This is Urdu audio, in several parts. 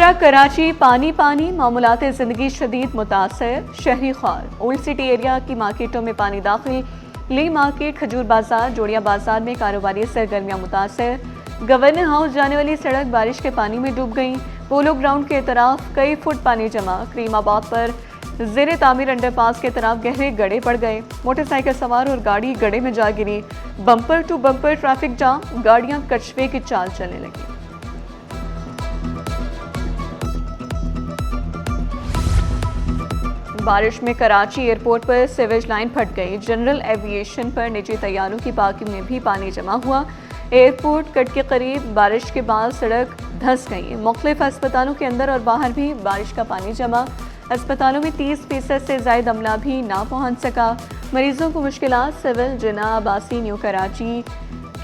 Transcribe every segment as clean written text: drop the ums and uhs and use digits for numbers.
پورا کراچی پانی پانی، معمولات زندگی شدید متاثر، شہری خوار۔ اولڈ سٹی ایریا کی مارکیٹوں میں پانی داخل، لی مارکیٹ، کھجور بازار، جوڑیا بازار میں کاروباری سرگرمیاں متاثر۔ گورنر ہاؤس جانے والی سڑک بارش کے پانی میں ڈوب گئیں، پولو گراؤنڈ کے اطراف کئی فٹ پانی جمع، کریم آباد پر زیر تعمیر انڈر پاس کے طرف گہرے گڑھے پڑ گئے، موٹر سائیکل سوار اور گاڑی گڑھے میں جا گری، bumper to bumper traffic jam, گاڑیاں کچھوے کی چال چلنے لگیں۔ بارش میں کراچی ایئرپورٹ پر سیویج لائن پھٹ گئی، جنرل ایویشن پر نجی طیاروں کی پارکنگ میں بھی پانی جمع ہوا، ایئرپورٹ کٹ کے قریب بارش کے بعد سڑک دھنس گئی، مختلف ہسپتالوں کے اندر اور باہر بھی بارش کا پانی جمع، ہسپتالوں میں 30% سے زائد عملہ بھی نہ پہنچ سکا، مریضوں کو مشکلات، سول جناح عباسی نیو کراچی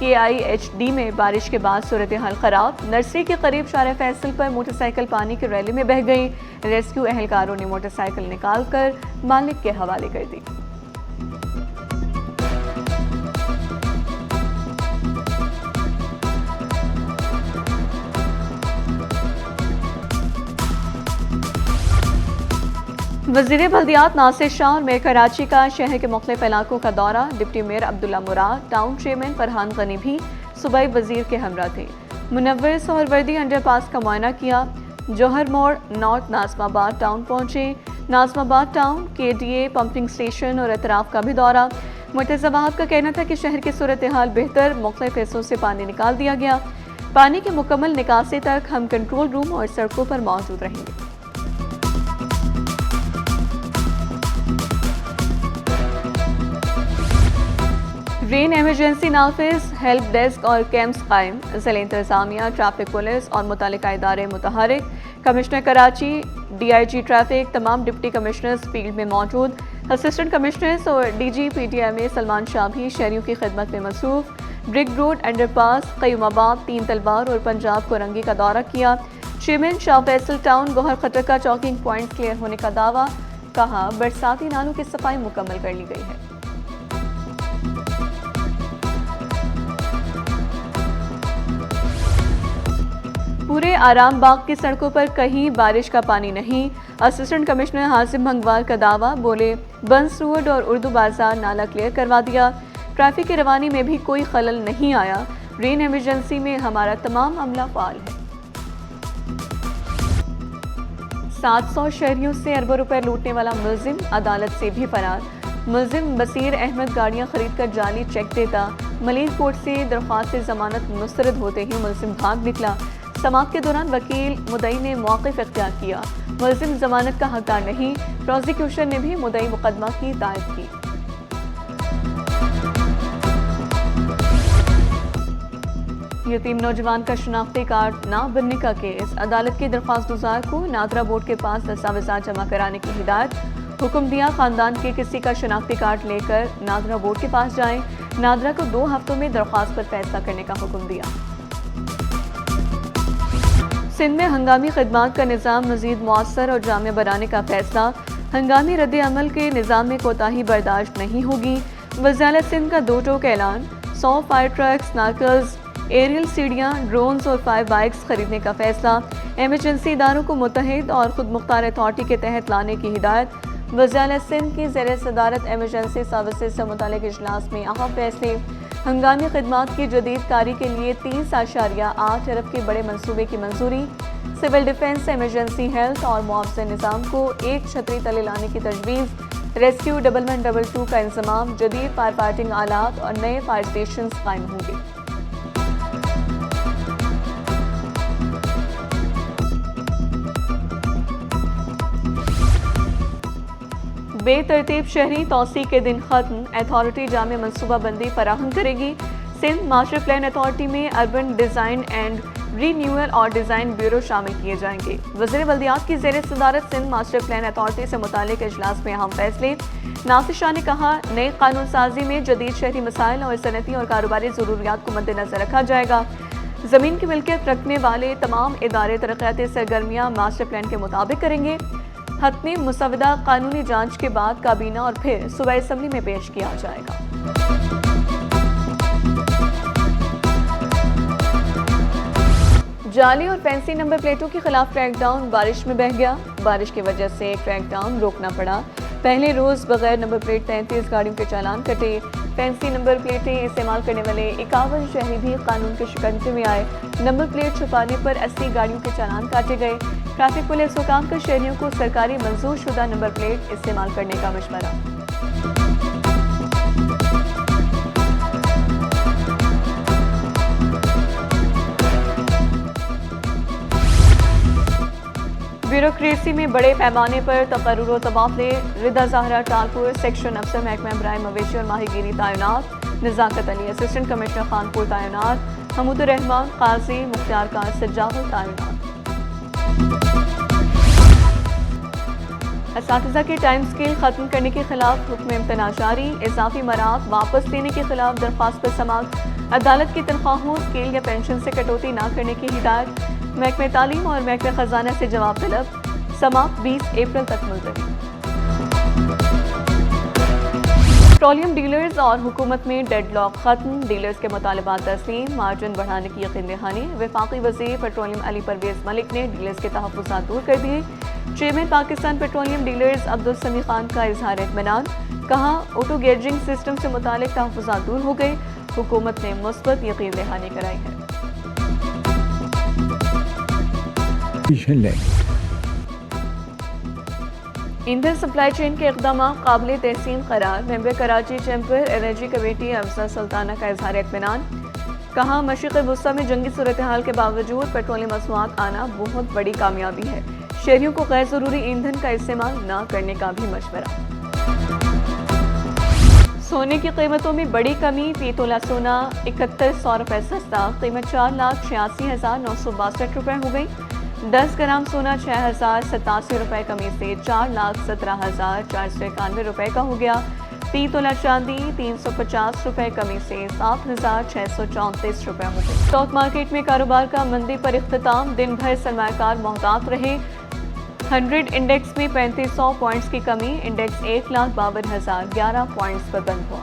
KIHD میں بارش کے بعد صورتحال خراب، نرسری کے قریب شارع فیصل پر موٹر سائیکل پانی کے ریلی میں بہہ گئی، ریسکیو اہلکاروں نے موٹر سائیکل نکال کر مالک کے حوالے کر دی۔ وزیر بلدیات ناصر شاہ اور میئر کراچی کا شہر کے مختلف علاقوں کا دورہ، ڈپٹی میئر عبداللہ مراد، ٹاؤن چیئرمین فرحان غنی بھی صوبائی وزیر کے ہمراہ تھے، منور سہروردی انڈر پاس کا معائنہ کیا، جوہر موڑ نارتھ ناظم آباد ٹاؤن پہنچے، ناظم آباد ٹاؤن KDA پمپنگ اسٹیشن اور اطراف کا بھی دورہ، مرتضی وہاب کا کہنا تھا کہ شہر کی صورتحال بہتر، مختلف حصوں سے پانی نکال دیا گیا، پانی کی مکمل نکاسی تک ہم کنٹرول روم اور سڑکوں پر موجود رہیں گے۔ رین ایمرجنسی نافذ، ہیلپ ڈیسک اور کیمپس قائم، ضلع انتظامیہ، ٹریفک پولیس اور متعلقہ ادارے متحرک، کمشنر کراچی، DIG ٹریفک، تمام ڈپٹی کمشنرز فیلڈ میں موجود، اسسٹنٹ کمشنرز اور DG PTMA سلمان شاہ بھی شہریوں کی خدمت میں مصروف، برک روڈ انڈر پاس، قیوم آباد، تین تلوار اور پنجاب کورنگی کا دورہ کیا، چیئرمین شاہ فیصل ٹاؤن گوہر خٹکہ چاکنگ پوائنٹ کلیئر ہونے کا دعویٰ، کہا برساتی نالوں کی صفائی مکمل کر لی گئی ہے۔ پورے آرام باغ کی سڑکوں پر کہیں بارش کا پانی نہیں، اسسٹنٹ کمشنر حازم بھنگوال کا دعویٰ، بولے بنس روڈ اور اردو بازار نالہ کلیئر کروا دیا، ٹریفک کی روانی میں بھی کوئی خلل نہیں آیا، رین ایمرجنسی میں ہمارا تمام عملہ فعال ہے۔ 700 شہریوں سے اربوں روپے لوٹنے والا ملزم عدالت سے بھی فرار، ملزم بصیر احمد گاڑیاں خرید کر جعلی چیک دیتا، ملیک کورٹ سے درخواست ضمانت مسترد ہوتے ہی ملزم بھاگ نکلا، سماعت کے دوران وکیل مدعی نے موقف اختیار کیا، ملزم ضمانت کا حقدار نہیں، پروزیکیوشن نے بھی مدعی مقدمہ کی تائید کی۔ یتیم نوجوان کا شناختی کارڈ نہ بننے کا کیس، عدالت کی درخواست گزار کو نادرا بورڈ کے پاس دستاویزات جمع کرانے کی ہدایت، حکم دیا خاندان کے کسی کا شناختی کارڈ لے کر نادرا بورڈ کے پاس جائیں، نادرا کو 2 ہفتوں میں درخواست پر فیصلہ کرنے کا حکم دیا۔ سندھ میں ہنگامی خدمات کا نظام مزید مؤثر اور جامع بنانے کا فیصلہ، ہنگامی رد عمل کے نظام میں کوتاہی برداشت نہیں ہوگی، وزیر سندھ کا 2 ٹوک اعلان، 100 فائر ٹرکس، نارکلز، ایریل سیڑھیاں، ڈرونز اور فائر بائکس خریدنے کا فیصلہ، ایمرجنسی اداروں کو متحد اور خود مختار اتھارٹی کے تحت لانے کی ہدایت، وزیر سندھ کی زیر صدارت ایمرجنسی سروسز سے متعلق اجلاس میں اہم فیصلے، ہنگامی خدمات کی جدید کاری کے لیے 30.8 ارب کے بڑے منصوبے کی منظوری، سول ڈیفنس، ایمرجنسی ہیلتھ اور معاوضہ نظام کو ایک چھتری تلے لانے کی تجویز، ریسکیو 1122 کا انضمام، جدید فائر فائٹنگ آلات اور نئے فائر اسٹیشنز قائم ہوں گے۔ بے ترتیب شہری توسیع کے دن ختم، اتھارٹی جامع منصوبہ بندی فراہم کرے گی، سندھ ماسٹر پلان اتھارٹی میں اربن ڈیزائن اینڈ رینیول اور ڈیزائن بیورو شامل کیے جائیں گے، وزیر بلدیات کی زیر صدارت سندھ ماسٹر پلان اتھارٹی سے متعلق اجلاس میں اہم فیصلے، ناصر شاہ نے کہا نئی قانون سازی میں جدید شہری مسائل اور صنعتی اور کاروباری ضروریات کو مد نظر رکھا جائے گا، زمین کی ملکیت رکھنے والے تمام ادارے ترقیاتی سرگرمیاں ماسٹر پلان کے مطابق کریں گے، حتمی مسودہ قانونی جانچ کے بعد کابینہ اور پھر صوبائی اسمبلی میں پیش کیا جائے گا۔ جعلی اور فینسی نمبر پلیٹوں کے خلاف کریک ڈاؤن بارش میں بہہ گیا. بارش کی وجہ سے کریک ڈاؤن روکنا پڑا. پہلے روز بغیر نمبر پلیٹ 33 گاڑیوں کے چالان کٹے. فینسی نمبر پلیٹیں استعمال کرنے والے 51 شہری بھی قانون کے شکنجے میں آئے. نمبر پلیٹ چھپانے پر 80 گاڑیوں کے چالان کاٹے گئے. ٹریفک پولیس حکام کا شہریوں کو سرکاری منظور شدہ نمبر پلیٹ استعمال کرنے کا مشورہ. بیوروکریسی میں بڑے پیمانے پر تقرر و تبادلے. رضا زہرا ٹالپور سیکشن افسر محکمہ برائے مویشی اور ماہی گیری تعینات. نزاکت علی اسسٹنٹ کمشنر خانپور تعینات. حمود الرحمان قاضی مختار کا سجاول تعینات. اساتذہ کے ٹائم اسکیل ختم کرنے کے خلاف حکم امتناع جاری. اضافی مراحت واپس لینے کے خلاف درخواست پر سماعت. عدالت کی تنخواہوں اسکیل یا پینشن سے کٹوتی نہ کرنے کی ہدایت. محکمہ تعلیم اور محکمہ خزانہ سے جواب طلب. سماعت 20 اپریل تک ملتوی. پیٹرولیم ڈیلرز اور حکومت میں ڈیڈ لاک ختم. ڈیلرز کے مطالبات تسلیم. مارجن بڑھانے کی یقین دہانی. وفاقی وزیر پیٹرولیم علی پرویز ملک نے ڈیلرز کے تحفظات دور کر دیے. Chairman Pakistan petroleum dealers Abdul Sami Khan کا اظہار اطمینان. کہا آٹو گیجنگ سسٹم سے متعلق تحفظات دور ہو گئے. حکومت نے مثبت یقین دہانی کرائی ہے. ایندھن سپلائی چین کے اقدامات قابل تحسین قرار. ممبر کراچی چیمبر انرجی کمیٹی افضل سلطانہ کا اظہار اطمینان. کہا مشرق وسطی میں جنگی صورتحال کے باوجود پیٹرولیم مصنوعات آنا بہت بڑی کامیابی ہے. شہریوں کو غیر ضروری ایندھن کا استعمال نہ کرنے کا بھی مشورہ. سونے کی قیمتوں میں بڑی کمی. فی تولہ سونا 7100 روپے سستا. قیمت 4,86,962 روپے ہو گئی. 10 گرام سونا 6,087 روپے کمی سے 4,17,491 روپے کا ہو گیا. فی تولہ چاندی 350 روپے کمی سے 7,634 روپے ہو گئی. اسٹاک مارکیٹ میں کاروبار کا مندی پر اختتام. دن بھر سرمایہ کار محتاط رہے. 100 انڈیکس میں 3500 پوائنٹس کی کمی. انڈیکس 1,52,011 پوائنٹس پر بند ہوا.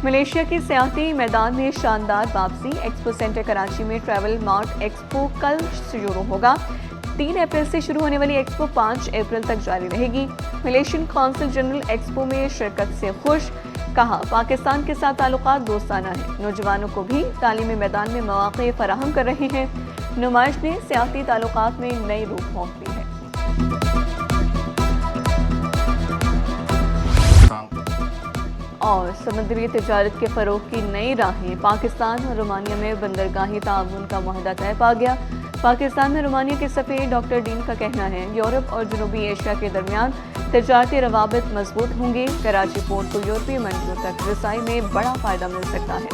ملیشیا کی سیاحتی میدان میں شاندار واپسی. ایکسپو سینٹر کراچی میں ٹریول مارٹ ایکسپو کل شروع ہوگا. 3 اپریل سے شروع ہونے والی ایکسپو 5 اپریل تک جاری رہے گی. ملیشین قونصل جنرل ایکسپو میں شرکت سے خوش. کہا پاکستان کے ساتھ تعلقات دوستانہ ہیں. نوجوانوں کو بھی تعلیمی میدان میں مواقع فراہم کر رہے ہیں. نمائش نے سیاحتی تعلقات میں نئی روح پھونک دی ہے. اور سمندری تجارت کے فروغ کی نئی راہیں. پاکستان اور رومانیہ میں بندرگاہی تعاون کا معاہدہ طے پا گیا. پاکستان میں رومانیہ کے سفیر ڈاکٹر ڈین کا کہنا ہے یورپ اور جنوبی ایشیا کے درمیان تجارتی روابط مضبوط ہوں گے. کراچی پورٹ کو یورپی منڈیوں تک رسائی میں بڑا فائدہ مل سکتا ہے.